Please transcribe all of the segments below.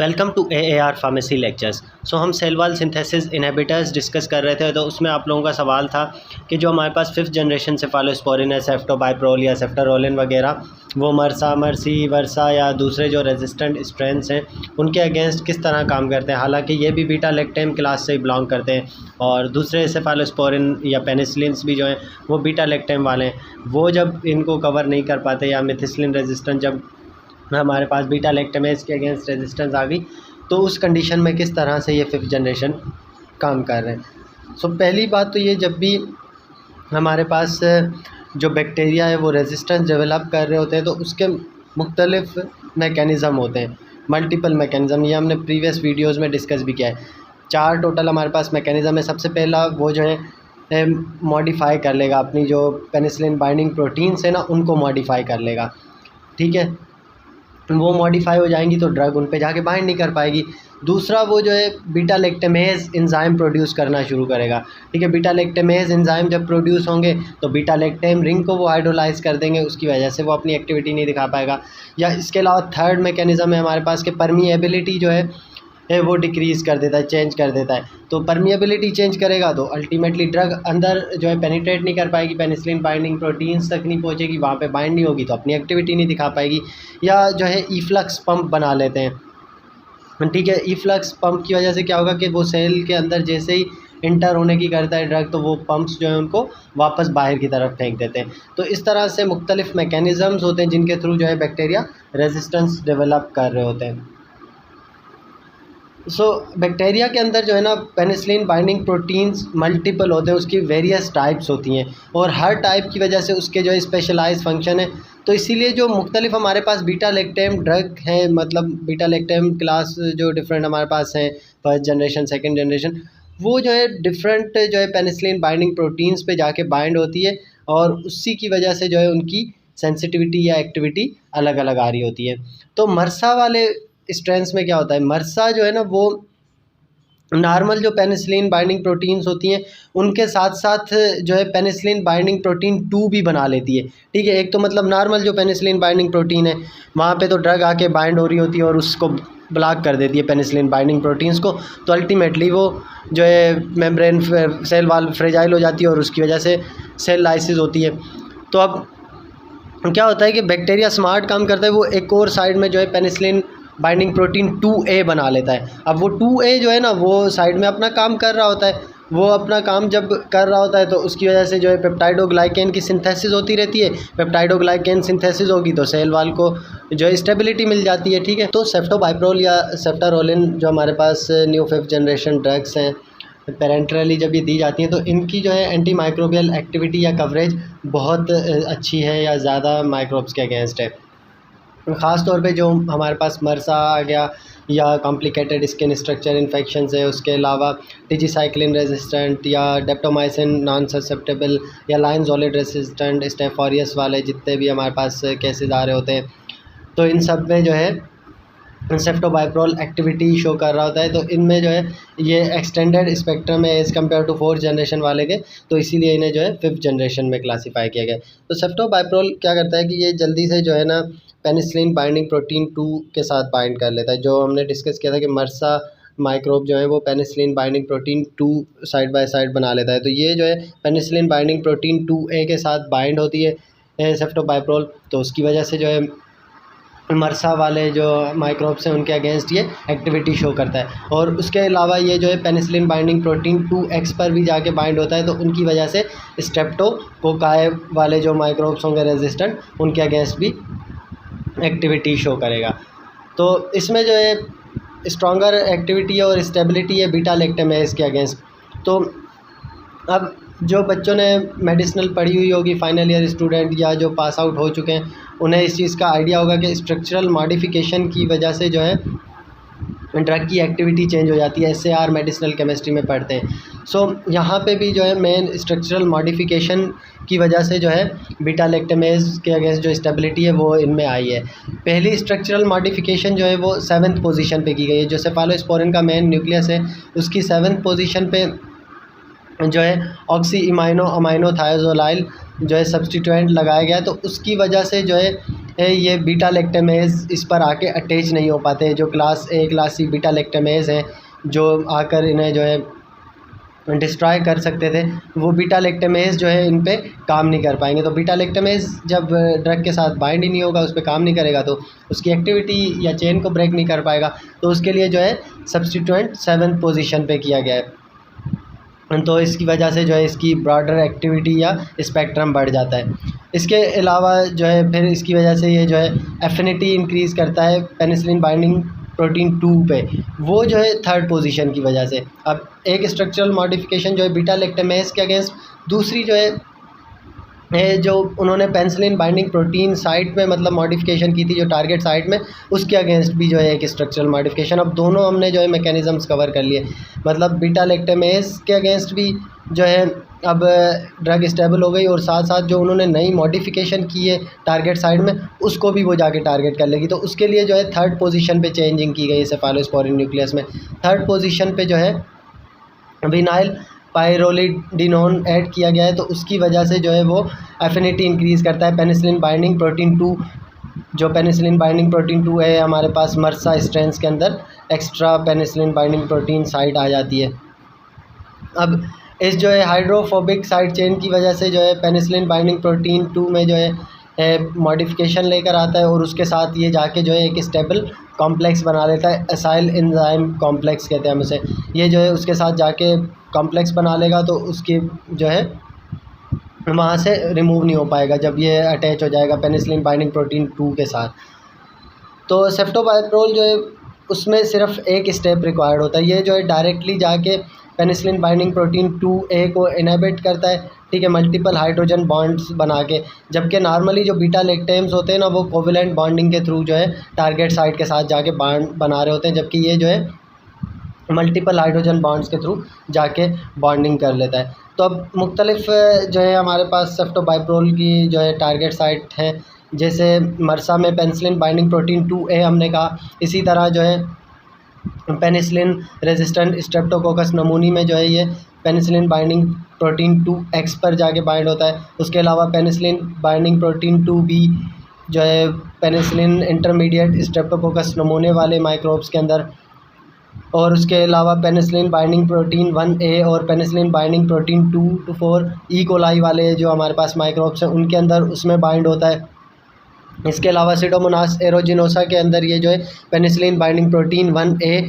Welcome to AAR pharmacy lectures. हम cell wall synthesis inhibitors discuss कर रहे थे। तो उसमें आप लोगों का सवाल था कि जो हमारे पास 5th जनरेशन सेफालोस्पोरिन है, सेफ्टोबाइप्रोल या सेफ्टारोलिन वगैरह, वो मर्सी वर्सा या दूसरे जो रेजिस्टेंट स्ट्रेंस हैं उनके अगेंस्ट किस तरह काम करते हैं। हालांकि ये भी बीटा लैक्टेम क्लास से ही बिलोंग करते हैं और दूसरे सेफालोस्पोरिन या पेनिसिलिन्स भी जो हैं वो बीटा लैक्टेम वाले हैं। वो जब इनको कवर नहीं कर पाते या मिथिसिलिन रेजिस्टेंट जब हमारे पास बीटा लैक्टेमेज के अगेंस्ट रेजिस्टेंस आ गई, तो उस कंडीशन में किस तरह से ये 5th जनरेशन काम कर रहे हैं। पहली बात तो ये, जब भी हमारे पास जो बैक्टीरिया है वो रेजिस्टेंस डेवलप कर रहे होते हैं तो उसके मुख्तलिफ मैकेनिज़्म होते हैं, मल्टीपल मैकेनिज़्म। ये हमने प्रीवियस वीडियोस में डिस्कस भी किया है। 4 टोटल हमारे पास मैकेनिज़्म है। सबसे पहला वो जो है मॉडिफाई कर लेगा अपनी जो पेनिसिलिन बाइंडिंग प्रोटीन्स है ना, उनको मॉडिफाई कर लेगा। ठीक है, वो मॉडिफाई हो जाएंगी तो ड्रग उन पे जाके बाइंड नहीं कर पाएगी। दूसरा, वो जो है बीटा लैक्टेमेज एंजाइम प्रोड्यूस करना शुरू करेगा। ठीक है, बीटा लैक्टेमेज एंजाइम जब प्रोड्यूस होंगे तो बीटा लैक्टेम रिंग को वो हाइड्रोलाइज कर देंगे, उसकी वजह से वो अपनी एक्टिविटी नहीं दिखा पाएगा। या इसके अलावा थर्ड मैकेनिज़्म है हमारे पास कि परमिएबिलिटी जो है वो डिक्रीज़ कर देता है, चेंज कर देता है। तो परमिएबिलिटी चेंज करेगा तो अल्टीमेटली ड्रग अंदर जो है पेनिट्रेट नहीं कर पाएगी, पेनिसिलिन बाइंडिंग प्रोटीन्स तक नहीं पहुंचेगी, वहाँ पे बाइंड नहीं होगी तो अपनी एक्टिविटी नहीं दिखा पाएगी। या जो है ईफ्लक्स पंप बना लेते हैं। ठीक है, ईफ्लक्स पंप की वजह से क्या होगा कि वो सेल के अंदर जैसे ही इंटर होने की करता है ड्रग, तो वो पंप्स जो है उनको वापस बाहर की तरफ फेंक देते हैं। तो इस तरह से मुख्तलिफ मैकेनिज़म्स होते हैं जिनके थ्रू जो है बैक्टीरिया रेजिस्टेंस डेवलप कर रहे होते हैं। बैक्टीरिया के अंदर जो है ना पेनिसिलिन बाइंडिंग प्रोटीन्स मल्टीपल होते हैं, उसकी वेरियस टाइप्स होती हैं और हर टाइप की वजह से उसके जो है स्पेशलाइज फंक्शन है। तो इसीलिए जो मुख्तलिफ हमारे पास बीटा लैक्टेम ड्रग हैं, मतलब बीटा लैक्टेम क्लास जो डिफरेंट हमारे पास हैं, 1st जनरेशन 2nd जनरेशन, वो जो है डिफरेंट जो है पेनिसिलिन बाइंडिंग प्रोटीन्स पे जाके बाइंड होती है और उसी की वजह से जो है उनकी सेंसिटिविटी या एक्टिविटी अलग अलग आ रही होती है। तो मर्सा वाले स्ट्रेंस में क्या होता है, मर्सा जो है ना वो नॉर्मल जो पेनिसिलिन बाइंडिंग प्रोटीन्स होती हैं उनके साथ साथ जो है पेनिसिलिन बाइंडिंग प्रोटीन 2 भी बना लेती है। ठीक है, एक तो मतलब नॉर्मल जो पेनिसिलिन बाइंडिंग प्रोटीन है वहाँ पे तो ड्रग आके बाइंड हो रही होती है और उसको ब्लॉक कर देती है पेनिसिलिन बाइंडिंग प्रोटीन्स को, तो अल्टीमेटली वो जो है मेम्ब्रेन सेल वाल फ्रेजाइल हो जाती है और उसकी वजह से सेल लाइसिस होती है। तो अब क्या होता है कि बैक्टीरिया स्मार्ट काम करता है, वो एक और साइड में जो है पेनिसिलिन बाइंडिंग प्रोटीन 2A बना लेता है। अब वो 2A जो है ना वो साइड में अपना काम कर रहा होता है। वो अपना काम जब कर रहा होता है तो उसकी वजह से जो है पेप्टाइडोग्लाइकेन की सिंथेसिस होती रहती है। पेप्टाइडोग्लाइकेन सिंथेसिस होगी तो सेल वाल को जो है स्टेबिलिटी मिल जाती है। ठीक है, तो सेफ्टोबाइप्रोल या सेफ्टारोलिन जो हमारे पास न्यू 5th जनरेशन ड्रग्स हैं, पेरेंटरली जब ये दी जाती हैं तो इनकी जो है एंटी माइक्रोबियल एक्टिविटी या कवरेज बहुत अच्छी है या ज़्यादा माइक्रोब्स के अगेंस्ट है। ख़ास तौर पे जो हमारे पास मर्सा आ गया या कॉम्प्लिकेटेड स्किन स्ट्रक्चर इन्फेक्शंस है, उसके अलावा टिजीसाइक्लिन रेजिस्टेंट या डेप्टोमाइसिन नॉन ससेप्टेबल या लाइनज़ोलिड रेजिस्टेंट स्टेफ ऑरियस वाले जितने भी हमारे पास केसेस आ रहे होते हैं, तो इन सब में जो है सेफ्टोबाइप्रोल एक्टिविटी शो कर रहा होता है। तो इनमें जो है ये एक्सटेंडेड स्पेक्ट्रम है as compared to 4th generation वाले के, तो इसीलिए इन्हें जो है 5th जनरेशन में क्लासीफाई किया गया। तो सेफ्टोबाइप्रोल क्या करता है कि ये जल्दी से जो है ना पेनिसिलिन बाइंडिंग प्रोटीन 2 के साथ बाइंड कर लेता है। जो हमने डिस्कस किया था कि मर्सा माइक्रोब जो है वो penicillin binding protein 2 side by side बना लेता है, तो ये जो है पेनिसिलिन बाइंडिंग प्रोटीन 2A के साथ बाइंड होती है सेफ्टोबाइप्रोल, तो उसकी वजह से जो है मर्सा वाले जो माइक्रोब्स हैं उनके अगेंस्ट ये एक्टिविटी शो करता है। और उसके अलावा ये जो है पेनिसिलिन बाइंडिंग प्रोटीन 2X पर भी जाके बाइंड होता है, तो उनकी वजह से स्ट्रेप्टोकोकाई वाले जो माइक्रोब्स होंगे रेजिस्टेंट, उनके अगेंस्ट भी एक्टिविटी शो करेगा। तो इसमें जो है स्ट्रॉन्गर एक्टिविटी है और स्टेबिलिटी है बीटा लैक्टेमेज के अगेंस्ट। तो अब जो बच्चों ने मेडिसिनल पढ़ी हुई होगी, फाइनल ईयर स्टूडेंट या जो पास आउट हो चुके हैं, उन्हें इस चीज़ का आइडिया होगा कि स्ट्रक्चरल मॉडिफिकेशन की वजह से जो है ड्रग की एक्टिविटी चेंज हो जाती है। SAR मेडिसिनल केमिस्ट्री में पढ़ते हैं। यहाँ पे भी जो है मेन स्ट्रक्चरल मॉडिफिकेशन की वजह से जो है बीटा लैक्टेमेज के अगेंस्ट जो स्टेबिलिटी है वो इनमें आई है। पहली स्ट्रक्चरल मॉडिफिकेशन जो है वो 7th पोजीशन पे की गई है। जो सेफालोस्पोरिन का मेन न्यूक्लियस है उसकी 7th पोजीशन पे जो है ऑक्सी इमाइनो अमाइनो थायोजोलाइल जो है सब्सटीट्यूएंट लगाया गया, तो उसकी वजह से जो है ये बीटा लैक्टेमेज इस पर आके अटैच नहीं हो पाते। जो class A class C beta lactamase हैं जो आकर इन्हें जो है डिस्ट्रॉय कर सकते थे, वो बीटा लैक्टेमेज जो है इन पे काम नहीं कर पाएंगे। तो बीटा लैक्टेमेज जब ड्रग के साथ बाइंड ही नहीं होगा, उस पर काम नहीं करेगा, तो उसकी एक्टिविटी या चेन को ब्रेक नहीं कर पाएगा। तो उसके लिए जो है सब्स्टिट्यूएंट 7th पोजीशन पे किया गया है। तो इसकी वजह से जो है इसकी ब्रॉडर एक्टिविटी या स्पेक्ट्रम बढ़ जाता है। इसके अलावा जो है फिर इसकी वजह से ये जो है एफिनिटी इंक्रीज़ करता है पेनिसिलिन बाइंडिंग प्रोटीन 2 पे, वो जो है 3rd पोजीशन की वजह से। अब एक स्ट्रक्चरल मॉडिफिकेशन जो है बीटा लैक्टेमेज के अगेंस्ट, दूसरी जो है जो उन्होंने पेनिसिलिन बाइंडिंग प्रोटीन साइट में मतलब मॉडिफिकेशन की थी जो टारगेट साइट में, उसके अगेंस्ट भी जो है एक स्ट्रक्चरल मॉडिफिकेशन। अब दोनों हमने जो है मैकेनिज़म्स कवर कर लिए, मतलब बीटा लैक्टेमेज के अगेंस्ट भी जो है अब ड्रग स्टेबल हो गई, और साथ साथ जो उन्होंने नई मॉडिफिकेशन की है टारगेट साइड में, उसको भी वो जाके टारगेट कर लेगी। तो उसके लिए जो है 3rd पोजीशन पे चेंजिंग की गई है सेफालोस्पोरिन न्यूक्लियस में। 3rd पोजीशन पे जो है विनाइल पाइरोलिडिनोन ऐड किया गया है, तो उसकी वजह से जो है वो एफिनिटी इंक्रीज़ करता है पेनिसिलिन बाइंडिंग प्रोटीन 2। जो पेनिसिलिन बाइंडिंग प्रोटीन 2 है हमारे पास मर्सा स्ट्रेंस के अंदर extra penicillin binding protein site आ जाती है। अब इस जो है हाइड्रोफोबिक साइड चेन की वजह से जो है पेनिसिलिन बाइंडिंग प्रोटीन 2 में जो है मॉडिफिकेशन लेकर आता है, और उसके साथ ये जाके जो है एक स्टेबल कॉम्प्लेक्स बना लेता है। एसाइल एंजाइम कॉम्प्लेक्स कहते हैं हम उसे। ये जो है उसके साथ जाके कॉम्प्लेक्स बना लेगा, तो उसकी जो है वहाँ से रिमूव नहीं हो पाएगा जब ये अटैच हो जाएगा पेनिसिलिन बाइंडिंग प्रोटीन 2 के साथ। तो सेफ्टोबाइप्रोल जो है उसमें सिर्फ एक स्टेप रिक्वायर्ड होता है। ये जो है डायरेक्टली जाके पेनिसिलिन बाइंडिंग प्रोटीन 2A को इनहिबिट करता है, ठीक है, मल्टीपल हाइड्रोजन बॉन्ड्स बना के। जबकि नॉर्मली जो बीटा लैक्टेम्स होते हैं ना, वो कोवेलेंट बॉन्डिंग के थ्रू जो है टारगेट साइट के साथ जाके बॉन्ड बना रहे होते हैं, जबकि ये जो है मल्टीपल हाइड्रोजन बॉन्ड्स के थ्रू जाके बॉन्डिंग कर लेता है। तो अब मुख्तलिफ जो है हमारे पास सेफ्टोबाइप्रोल की जो है टारगेट साइट हैं, जैसे मर्सा में पेनिसिलिन बाइंडिंग प्रोटीन 2A हमने कहा, इसी तरह जो है पेनिसिलिन रेजिस्टेंट स्ट्रेप्टोकोकस नमूनी में जो है ये पेनिसिलिन बाइंडिंग प्रोटीन 2X पर जाके बाइंड होता है। उसके अलावा पेनिसिलिन बाइंडिंग प्रोटीन 2B जो है पेनिसिलिन इंटरमीडिएट स्ट्रेप्टोकोकस नमूने वाले माइक्रोब्स के अंदर, और उसके अलावा पेनिसिलिन बाइंडिंग प्रोटीन 1A और penicillin binding protein 2 to 4 E coli वाले जो हमारे पास माइक्रोब्स हैं उनके अंदर उसमें बाइंड होता है। इसके अलावा सीडोमोनास एरोजिनोसा के अंदर ये जो है penicillin binding protein 1A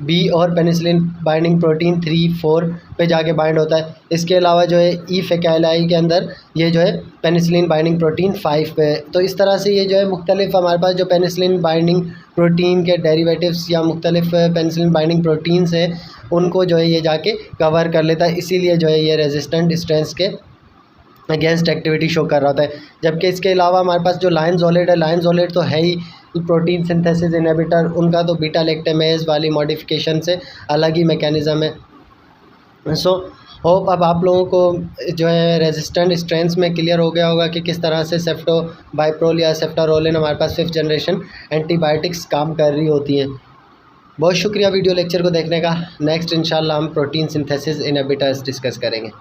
B और पेनिसिलिन बाइंडिंग प्रोटीन 3-4 पे जाके बाइंड होता है। इसके अलावा जो है ई फेकैलाई के अंदर ये जो है पेनिसिलिन बाइंडिंग प्रोटीन 5 पे। तो इस तरह से ये जो है मुख्तलिफ हमारे पास जो पेनिसिलिन बाइंडिंग प्रोटीन के डेरिवेटिव्स या मुख्तलिफ पेनिसिलिन बाइंडिंग प्रोटीन्स हैं उनको जो है ये जाके कवर कर लेता है, इसीलिए जो है ये रेजिस्टेंट स्ट्रेंस के अगेंस्ट एक्टिविटी शो कर रहा होता है। जबकि इसके अलावा हमारे पास जो लायंसोलेट है, लायंसोलेट तो है ही प्रोटीन सिंथेसिस इनहिबिटर, उनका तो बीटा लैक्टेमेज वाली मॉडिफिकेशन से अलग ही मैकेनिज़्म है। सो होप अब आप लोगों को जो है रेजिस्टेंट स्ट्रेंस में क्लियर हो गया होगा कि किस तरह से सेफ्टोबाइप्रोल या सेफ्टारोलिन हमारे पास 5th जनरेशन एंटीबायोटिक्स काम कर रही होती हैं। बहुत शुक्रिया वीडियो लेक्चर को देखने का। नेक्स्ट इंशाल्लाह हम प्रोटीन सिंथेसिस इनहिबिटर्स डिस्कस करेंगे।